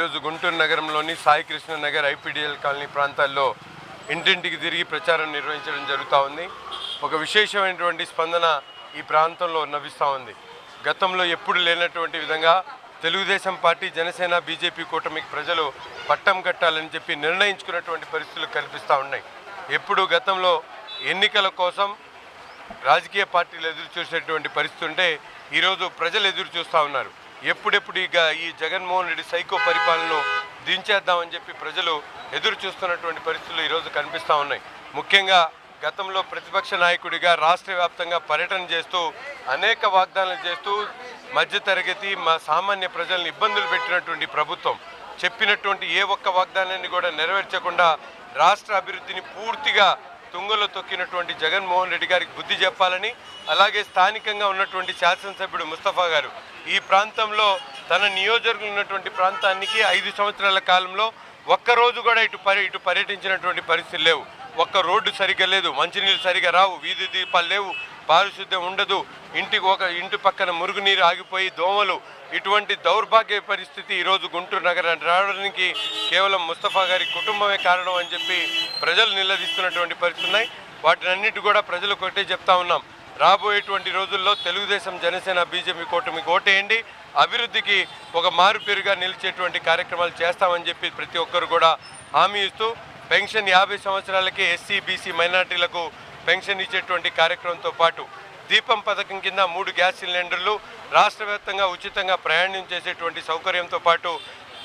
ఈరోజు గుంటూరు నగరంలోని సాయికృష్ణ నగర్ ఐపీడీఎల్ కాలనీ ప్రాంతాల్లో ఇంటింటికి తిరిగి ప్రచారం నిర్వహించడం జరుగుతూ ఉంది. ఒక విశేషమైనటువంటి స్పందన ఈ ప్రాంతంలో లభిస్తూ ఉంది. గతంలో ఎప్పుడు లేనటువంటి విధంగా తెలుగుదేశం పార్టీ, జనసేన, బీజేపీ కూటమికి ప్రజలు పట్టం కట్టాలని చెప్పి నిర్ణయించుకున్నటువంటి పరిస్థితులు కనిపిస్తూ ఉన్నాయి. ఎప్పుడు గతంలో ఎన్నికల కోసం రాజకీయ పార్టీలు ఎదురు చూసేటువంటి పరిస్థితి ఉంటే ఈరోజు ప్రజలు ఎదురు చూస్తూ ఉన్నారు. ఎప్పుడెప్పుడు ఈ జగన్మోహన్ రెడ్డి సైకో పరిపాలనను దించేద్దామని చెప్పి ప్రజలు ఎదురు చూస్తున్నటువంటి పరిస్థితులు ఈరోజు కనిపిస్తూ ఉన్నాయి. ముఖ్యంగా గతంలో ప్రతిపక్ష నాయకుడిగా రాష్ట్ర వ్యాప్తంగా పర్యటన చేస్తూ అనేక వాగ్దానాలు చేస్తూ మధ్యతరగతి సామాన్య ప్రజలను ఇబ్బందులు పెట్టినటువంటి ప్రభుత్వం చెప్పినటువంటి ఏ ఒక్క వాగ్దానాన్ని కూడా నెరవేర్చకుండా రాష్ట్ర అభివృద్ధిని పూర్తిగా తుంగలో తొక్కినటువంటి జగన్మోహన్ రెడ్డి గారికి బుద్ధి చెప్పాలని, అలాగే స్థానికంగా ఉన్నటువంటి శాసనసభ్యుడు ముస్తఫా గారు ఈ ప్రాంతంలో తన నియోజకవర్గం ఉన్నటువంటి ప్రాంతానికి 5 సంవత్సరాల కాలంలో ఒక్కరోజు కూడా ఇటు పర్యటించినటువంటి పరిస్థితులు లేవు. ఒక్క రోడ్డు సరిగ్గా లేదు, మంచినీళ్ళు సరిగా రావు, వీధి దీపాలు లేవు, పారిశుద్ధ్యం ఉండదు, ఇంటి పక్కన మురుగునీరు ఆగిపోయి దోమలు, ఇటువంటి దౌర్భాగ్య పరిస్థితి ఈరోజు గుంటూరు నగరానికి రావడానికి కేవలం ముస్తఫా గారి కుటుంబమే కారణం అని చెప్పి ప్రజలు నిలదీస్తున్నటువంటి పరిస్థితులు ఉన్నాయి. వాటినన్నిటి కూడా ప్రజలు ఒకటే చెప్తా ఉన్నాం, రాబోయేటువంటి రోజుల్లో తెలుగుదేశం, జనసేన, బీజేపీ కూటమికి ఓటేయండి, అభివృద్ధికి ఒక మారుపేరుగా నిలిచేటువంటి కార్యక్రమాలు చేస్తామని చెప్పి ప్రతి ఒక్కరు కూడా హామీ ఇస్తూ పెన్షన్ 50 సంవత్సరాలకే ఎస్సీ, బీసీ, మైనార్టీలకు పెన్షన్ ఇచ్చేటువంటి కార్యక్రమంతో పాటు దీపం పథకం కింద 3 గ్యాస్ సిలిండర్లు, రాష్ట్ర వ్యాప్తంగా ఉచితంగా ప్రయాణం చేసేటువంటి సౌకర్యంతో పాటు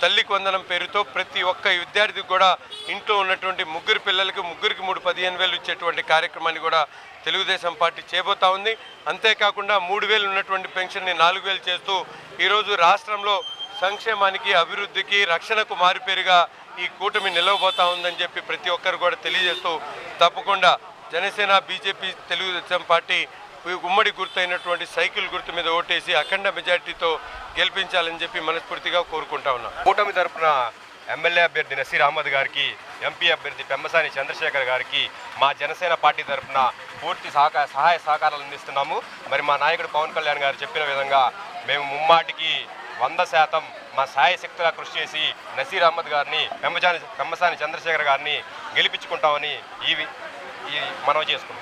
తల్లికి వందనం పేరుతో ప్రతి ఒక్క విద్యార్థికి కూడా ఇంట్లో ఉన్నటువంటి 3 పిల్లలకి 3కి 15,000 ఇచ్చేటువంటి కార్యక్రమాన్ని కూడా తెలుగుదేశం పార్టీ చేయబోతా ఉంది. అంతేకాకుండా 3,000 ఉన్నటువంటి పెన్షన్ని 4,000 చేస్తూ ఈరోజు రాష్ట్రంలో సంక్షేమానికి, అభివృద్ధికి, రక్షణకు మారిపేరుగా ఈ కూటమి నిలవబోతా ఉందని చెప్పి ప్రతి ఒక్కరు కూడా తెలియజేస్తూ తప్పకుండా జనసేన, బీజేపీ, తెలుగుదేశం పార్టీ ఉమ్మడి గుర్తైనటువంటి సైకిల్ గుర్తు మీద ఓటేసి అఖండ మెజార్టీతో గెలిపించాలని చెప్పి మనస్ఫూర్తిగా కోరుకుంటా ఉన్నాం. కూటమి తరఫున ఎమ్మెల్యే అభ్యర్థి నసీర్ అహ్మద్ గారికి, ఎంపీ అభ్యర్థి పెమ్మసాని చంద్రశేఖర్ గారికి మా జనసేన పార్టీ తరఫున పూర్తి సహాయ సహకారాలు అందిస్తున్నాము. మరి మా నాయకుడు పవన్ కళ్యాణ్ గారు చెప్పిన విధంగా మేము ముమ్మాటికి 100% మా సాయశక్తిగా కృషి చేసి నసీర్ అహ్మద్ గారిని, పెమ్మసాని చంద్రశేఖర్ గారిని గెలిపించుకుంటామని మనవి చేసుకుంటాం.